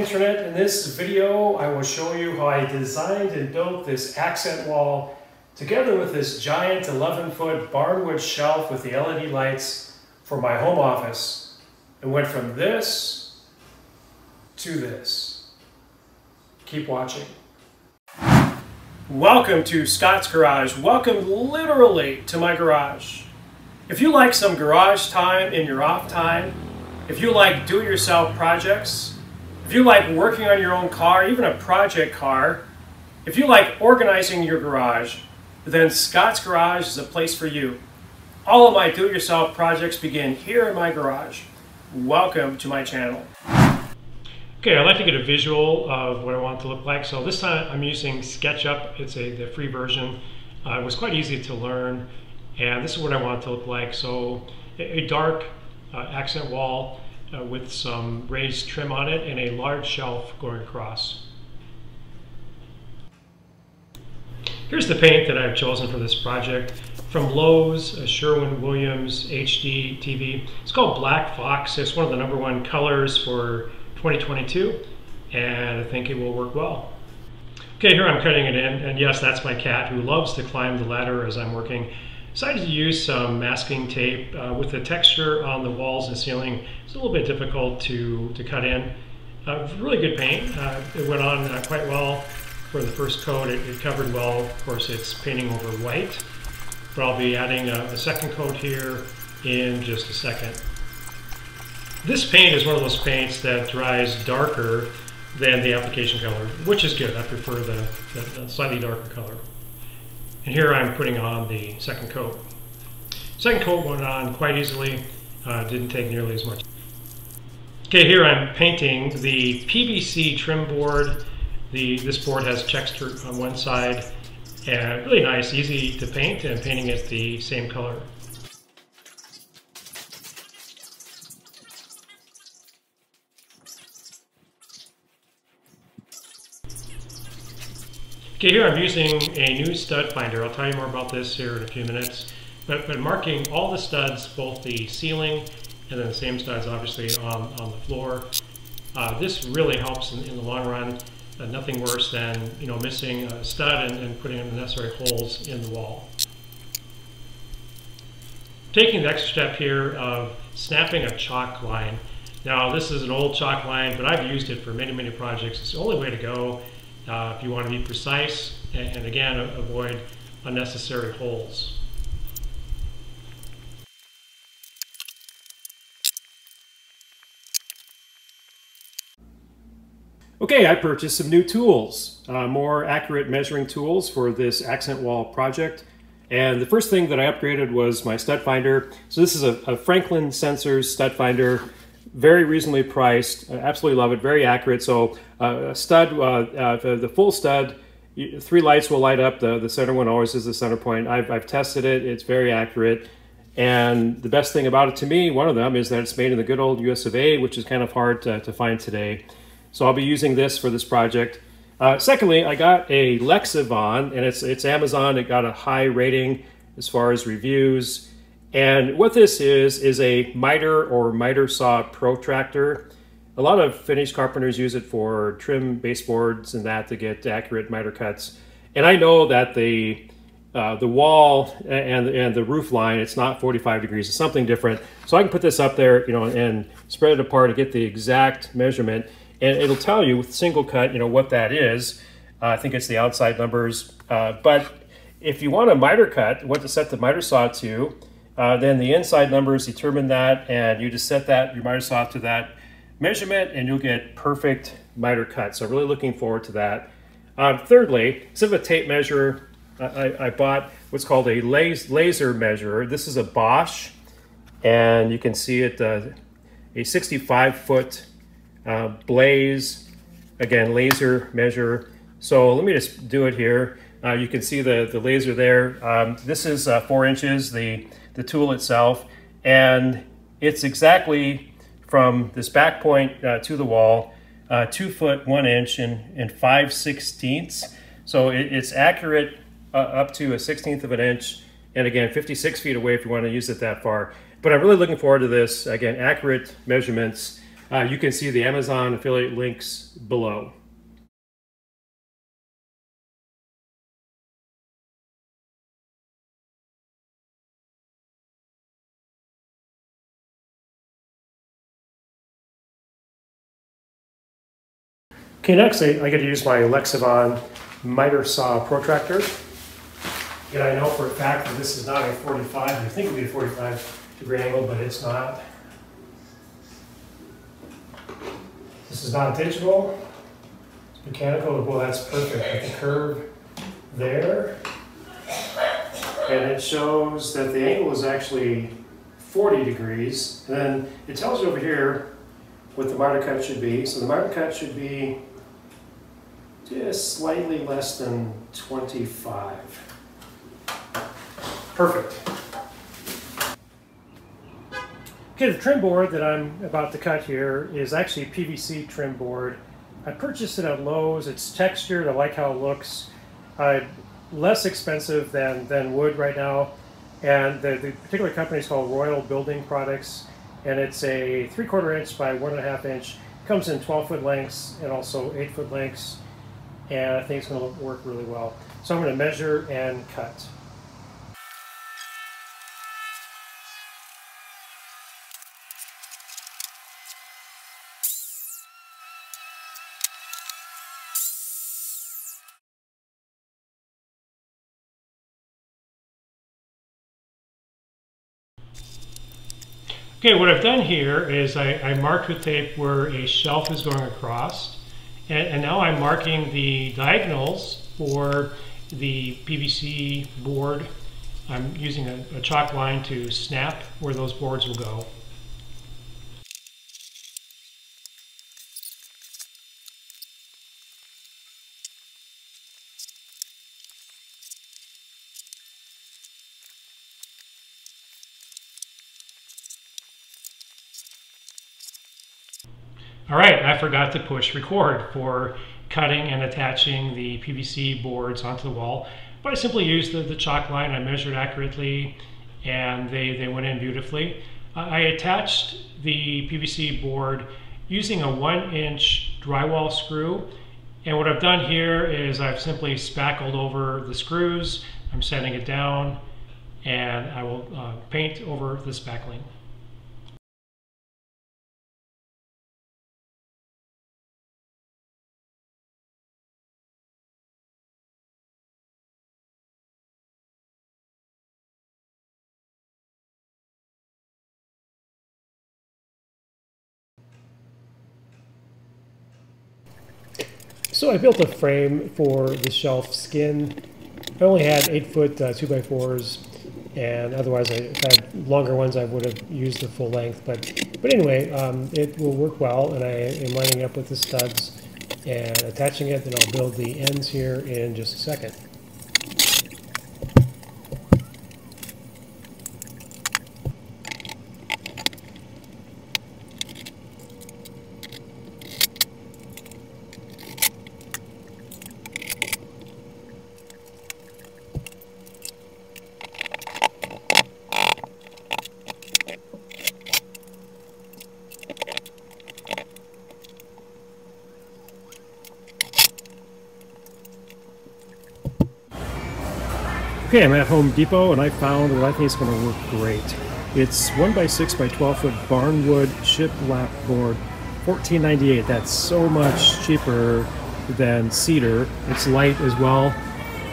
Internet. In this video, I will show you how I designed and built this accent wall together with this giant 11-foot barnwood shelf with the LED lights for my home office. It went from this to this. Keep watching. Welcome to Scott's Garage. Welcome literally to my garage. If you like some garage time in your off time, if you like do-it-yourself projects, if you like working on your own car, even a project car, if you like organizing your garage, then Scott's Garage is a place for you. All of my do-it-yourself projects begin here in my garage. Welcome to my channel. Okay, I'd like to get a visual of what I want it to look like. So this time I'm using Sketchup. It's the free version. It was quite easy to learn, and this is what I want it to look like. So a dark accent wall with some raised trim on it and a large shelf going across. Here's the paint that I've chosen for this project. From Lowe's, Sherwin-Williams HD TV. It's called Black Fox. It's one of the #1 colors for 2022, and I think it will work well. Okay, here I'm cutting it in, and yes, that's my cat who loves to climb the ladder as I'm working. Decided to use some masking tape. With the texture on the walls and ceiling, it's a little bit difficult to cut in. Really good paint. It went on quite well for the first coat. It covered well. Of course, it's painting over white, but I'll be adding a second coat here in just a second. This paint is one of those paints that dries darker than the application color, which is good. I prefer the slightly darker color. And here I'm putting on the second coat. Second coat went on quite easily, didn't take nearly as much. Okay, here I'm painting the Pvc Trim Board. This board has texture on one side, and really nice, easy to paint, and painting it the same color. Okay, here I'm using a new stud finder. I'll tell you more about this here in a few minutes. But marking all the studs, both the ceiling and then the same studs obviously on the floor. This really helps in the long run. Nothing worse than missing a stud and putting in the necessary holes in the wall. Taking the extra step here of snapping a chalk line. Now this is an old chalk line, but I've used it for many projects. It's the only way to go. If you want to be precise and again avoid unnecessary holes. Okay, I purchased some new tools, more accurate measuring tools for this accent wall project. And the first thing that I upgraded was my stud finder. So this is a Franklin Sensors stud finder. Very reasonably priced. I absolutely love it. Very accurate. So a stud, the full stud, 3 lights will light up. The center one always is the center point. I've tested it. It's very accurate. And the best thing about it to me, one of them, is that it's made in the good old US of A, which is kind of hard to find today. So I'll be using this for this project. Secondly, I got a Lexivon, and it's Amazon. It got a high rating as far as reviews. And what this is a miter or miter saw protractor. A lot of finished carpenters use it for trim baseboards and that to get accurate miter cuts. And I know that the wall and the roof line, it's not 45 degrees, it's something different. So I can put this up there, and spread it apart to get the exact measurement. And it'll tell you with single cut, what that is. I think it's the outside numbers. But if you want a miter cut, what to set the miter saw to, then the inside numbers determine that, and you just set your miter saw to that measurement, and you'll get perfect miter cut. So really looking forward to that. Thirdly, instead of a tape measure, I bought what's called a laser measurer. This is a Bosch, and you can see it, a 65-foot blaze, again, laser measure. So let me just do it here. You can see the laser there. This is 4 inches, the tool itself, and it's exactly from this back point to the wall, 2 foot 1 inch and 5/16. So it's accurate up to a 1/16 of an inch, and again 56 feet away if you want to use it that far. But I'm really looking forward to this. Again, accurate measurements. You can see the Amazon affiliate links below. Okay, next I get to use my Lexavon miter saw protractor. And I know for a fact that this is not a 45. You think it would be a 45-degree angle, but it's not. This is not digital. It's mechanical. Well, that's perfect. With the curve there. And it shows that the angle is actually 40 degrees. And then it tells you over here what the miter cut should be. So the miter cut should be just slightly less than 25. Perfect. Okay, the trim board that I'm about to cut here is actually a PVC trim board. I purchased it at Lowe's. It's textured. I like how it looks. Less expensive than wood right now. And the particular company is called Royal Building Products. And it's a 3/4 inch by 1.5 inch. Comes in 12-foot lengths and also 8-foot lengths. And I think it's going to work really well. So I'm going to measure and cut. Okay, what I've done here is I marked with tape where a shelf is going across. And now I'm marking the diagonals for the PVC board. I'm using a chalk line to snap where those boards will go. All right, I forgot to push record for cutting and attaching the PVC boards onto the wall, but I simply used the chalk line. I measured accurately and they went in beautifully. I attached the PVC board using a 1-inch drywall screw, and what I've done here is I've simply spackled over the screws. I'm sanding it down, and I will paint over the spackling. So I built a frame for the shelf skin. I only had 8-foot 2x4s, and otherwise if I had longer ones I would have used the full length. But anyway, it will work well, and I am lining it up with the studs and attaching it, and I'll build the ends here in just a second. Okay, I'm at Home Depot and I found what I think is going to work great. It's 1x6 by 12-foot barnwood shiplap board, $14.98. That's so much cheaper than cedar. It's light as well,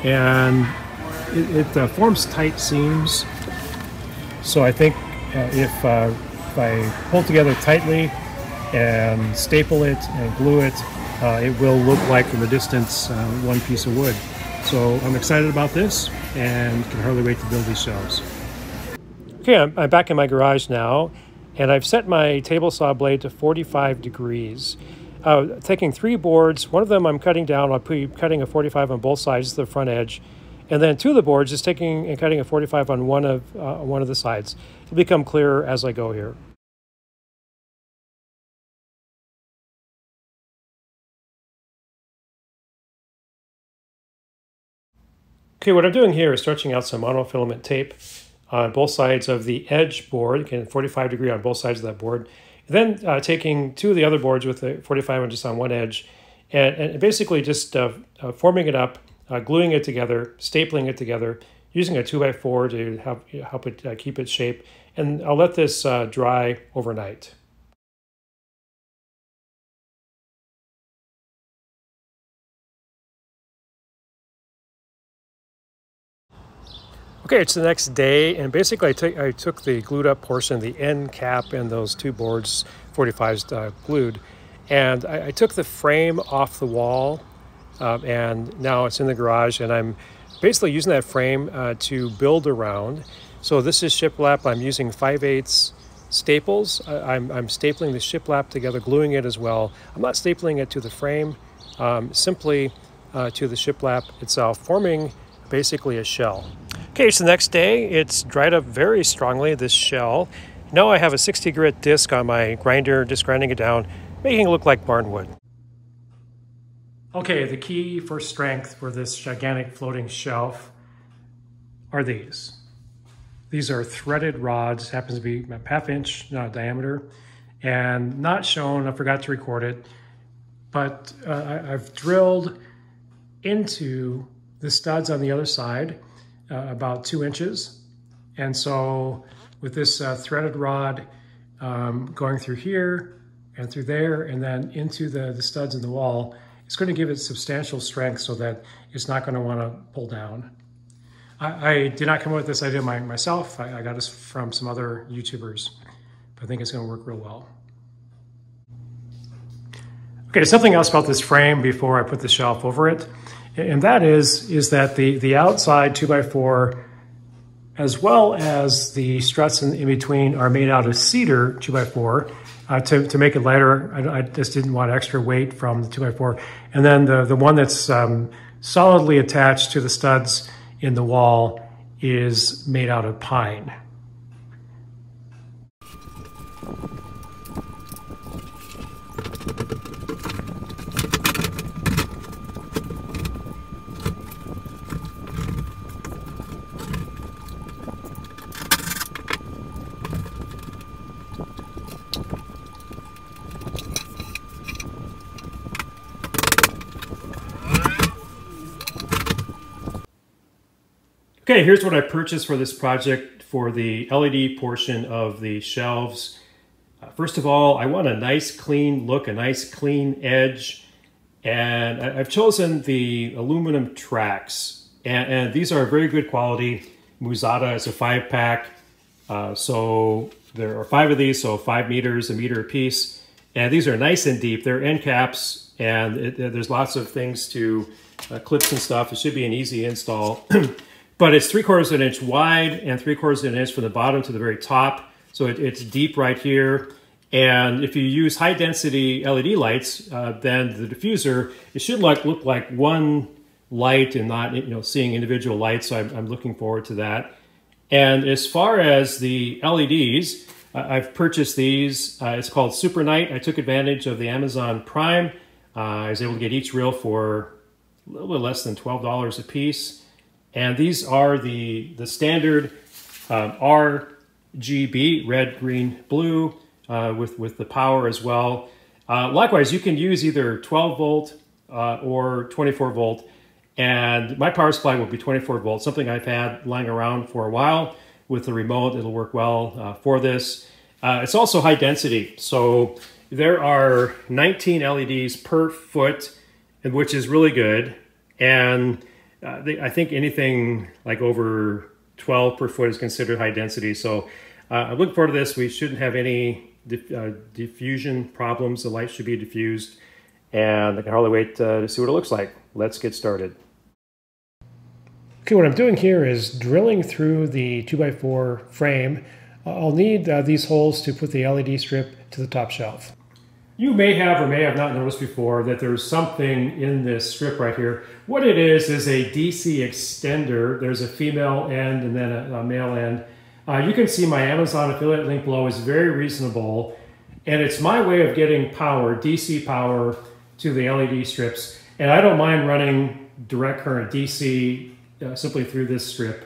and it forms tight seams. So I think if I pull together tightly and staple it and glue it, it will look like from a distance one piece of wood. So I'm excited about this and can hardly wait to build these shelves. Okay, I'm back in my garage now, and I've set my table saw blade to 45 degrees. Taking 3 boards, one of them I'm cutting down. I'll be cutting a 45 on both sides, the front edge, and then 2 of the boards just taking and cutting a 45 on one of the sides. It'll become clearer as I go here. Okay, what I'm doing here is stretching out some monofilament tape on both sides of the edge board, again 45 degree on both sides of that board. Then taking two of the other boards with the 45 inches on one edge and basically just forming it up, gluing it together, stapling it together, using a 2x4 to help it keep its shape. And I'll let this dry overnight. Okay, it's the next day, and basically I took the glued up portion, the end cap and those two boards, 45s glued, and I took the frame off the wall, and now it's in the garage, and I'm basically using that frame to build around. So this is shiplap. I'm using 5/8 staples. I'm stapling the shiplap together, gluing it as well. I'm not stapling it to the frame, simply to the shiplap itself, forming basically a shell. Okay, so the next day, it's dried up very strongly, this shell. Now I have a 60 grit disc on my grinder, just grinding it down, making it look like barnwood. Okay, the key for strength for this gigantic floating shelf are these. These are threaded rods, happens to be a ½ inch diameter, and not shown, I forgot to record it, but I've drilled into the studs on the other side, about 2 inches. And so with this threaded rod going through here and through there and then into the studs in the wall, it's going to give it substantial strength so that it's not going to want to pull down. I did not come up with this idea myself. I got this from some other YouTubers, but I think it's going to work real well. Okay, something else about this frame before I put the shelf over it. And that is that the outside 2x4, as well as the struts in between, are made out of cedar 2x4 to make it lighter. I just didn't want extra weight from the 2x4. And then the one that's solidly attached to the studs in the wall is made out of pine. Okay, here's what I purchased for this project for the LED portion of the shelves. First of all, I want a nice clean look, a nice clean edge, and I've chosen the aluminum tracks, and these are very good quality. Musada is a 5-pack, so there are 5 of these, so 5 meters, a meter a piece, and these are nice and deep. They're end caps, and there's lots of things to clips and stuff. It should be an easy install. But it's 3/4 of an inch wide and 3/4 of an inch from the bottom to the very top. So it's deep right here. And if you use high density LED lights, then the diffuser, it should look like one light and not, seeing individual lights. So I'm looking forward to that. And as far as the LEDs, I've purchased these. It's called Super Night. I took advantage of the Amazon Prime. I was able to get each reel for a little bit less than $12 a piece. And these are the standard RGB, red, green, blue, with the power as well. Likewise, you can use either 12 volt or 24 volt. And my power supply will be 24 volt, something I've had lying around for a while. With the remote, it'll work well for this. It's also high density. So there are 19 LEDs per foot, which is really good. And I think anything like over 12 per foot is considered high density. So I'm looking forward to this. We shouldn't have any diffusion problems. The light should be diffused, and I can hardly wait to see what it looks like. Let's get started. Okay, what I'm doing here is drilling through the 2x4 frame. I'll need these holes to put the LED strip to the top shelf. You may have or may have not noticed before that there's something in this strip right here. What it is a DC extender. There's a female end and then a male end. You can see my Amazon affiliate link below is very reasonable. And it's my way of getting power, DC power, to the LED strips. And I don't mind running direct current DC simply through this strip.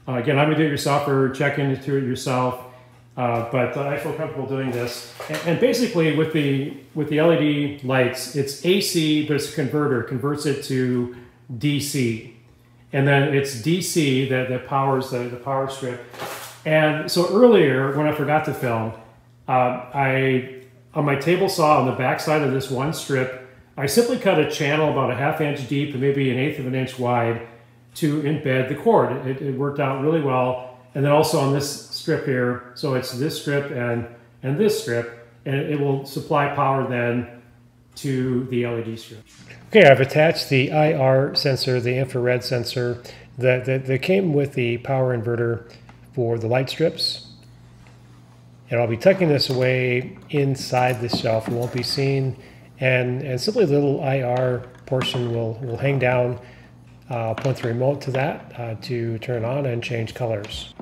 Again, I'm a do-it-yourselfer. Check into it yourself. but I feel comfortable doing this. And basically with the LED lights, it's AC, but it's a converter. It converts it to DC. And then it's DC that powers the power strip. And so earlier, when I forgot to film, on my table saw on the back side of this one strip, I simply cut a channel about a 1/2 inch deep and maybe 1/8 of an inch wide to embed the cord. It worked out really well. And then also on this strip here, so it's this strip and this strip, and it will supply power then to the LED strip. Okay, I've attached the IR sensor, the infrared sensor that came with the power inverter for the light strips. And I'll be tucking this away inside the shelf. It won't be seen. And simply the little IR portion will hang down. I'll point the remote to that to turn on and change colors.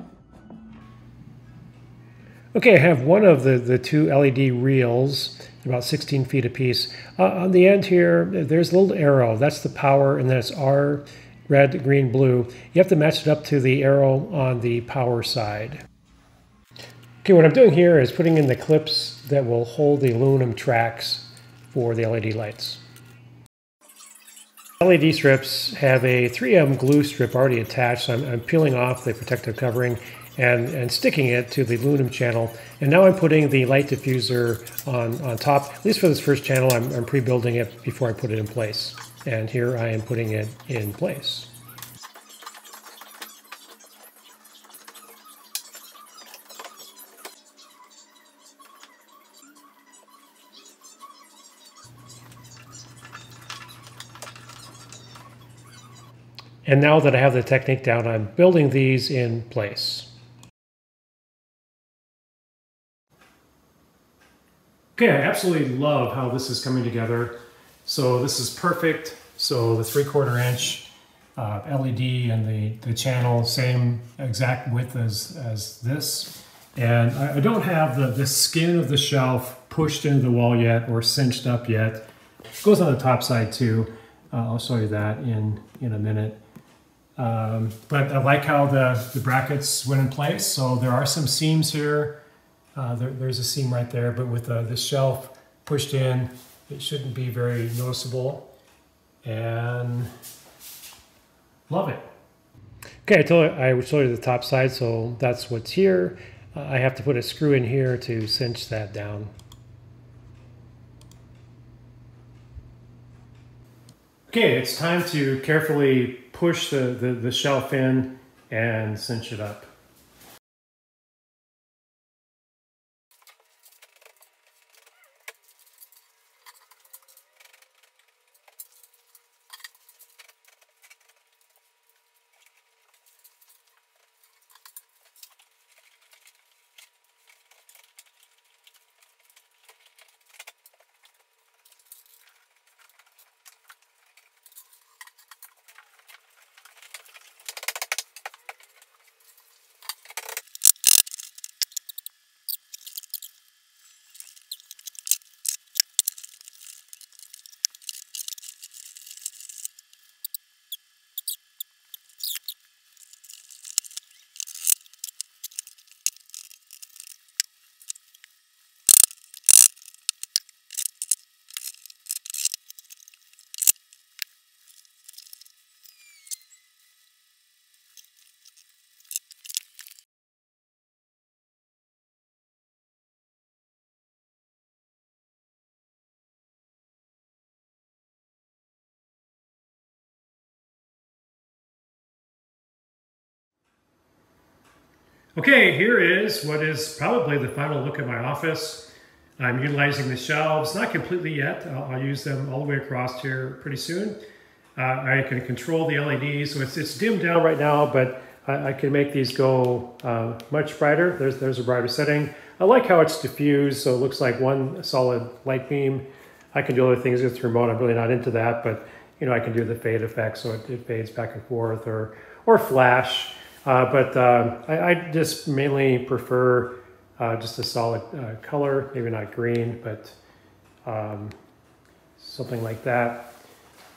Okay, I have one of the two LED reels, about 16 feet apiece. On the end here, there's a little arrow. That's the power, and then it's R, red, green, blue. You have to match it up to the arrow on the power side. Okay, what I'm doing here is putting in the clips that will hold the aluminum tracks for the LED lights. LED strips have a 3M glue strip already attached, so I'm peeling off the protective covering and sticking it to the aluminum channel. And now I'm putting the light diffuser on top. At least for this first channel, I'm pre-building it before I put it in place. And here I am putting it in place. And now that I have the technique down, I'm building these in place. Okay, I absolutely love how this is coming together. So this is perfect. So the 3/4 inch LED and the channel, same exact width as this. And I don't have the skin of the shelf pushed into the wall yet or cinched up yet. It goes on the top side too. I'll show you that in a minute. But I like how the brackets went in place. So there are some seams here. There's a seam right there, but with the shelf pushed in, it shouldn't be very noticeable. And love it. Okay, I would show you the top side, so that's what's here. I have to put a screw in here to cinch that down. Okay, it's time to carefully push the shelf in and cinch it up. Okay, here is what is probably the final look at my office. I'm utilizing the shelves, not completely yet. I'll use them all the way across here pretty soon. I can control the LEDs, so it's dimmed down right now, but I can make these go much brighter. There's a brighter setting. I like how it's diffused, so it looks like one solid light beam. I can do other things with the remote. I'm really not into that, but you know, I can do the fade effect, so it fades back and forth, or flash. I just mainly prefer just a solid color, maybe not green, but something like that.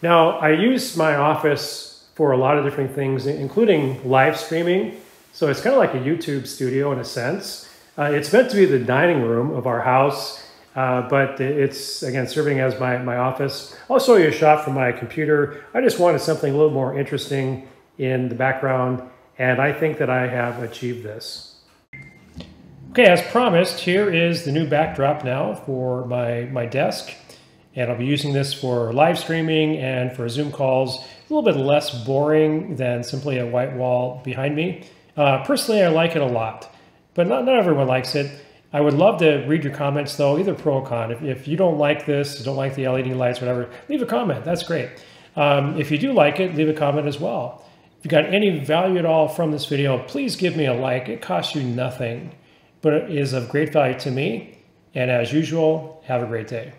Now, I use my office for a lot of different things, including live streaming. So it's kind of like a YouTube studio in a sense. It's meant to be the dining room of our house, but it's, again, serving as my office. I'll show you a shot from my computer. I just wanted something a little more interesting in the background, and I think that I have achieved this. Okay, as promised, here is the new backdrop now for my desk. And I'll be using this for live streaming and for Zoom calls. A little bit less boring than simply a white wall behind me. Personally, I like it a lot, but not everyone likes it. I would love to read your comments though, either pro or con. If you don't like this, don't like the LED lights, whatever, leave a comment, that's great. If you do like it, leave a comment as well. If you got any value at all from this video, please give me a like. It costs you nothing, but it is of great value to me. And as usual, have a great day.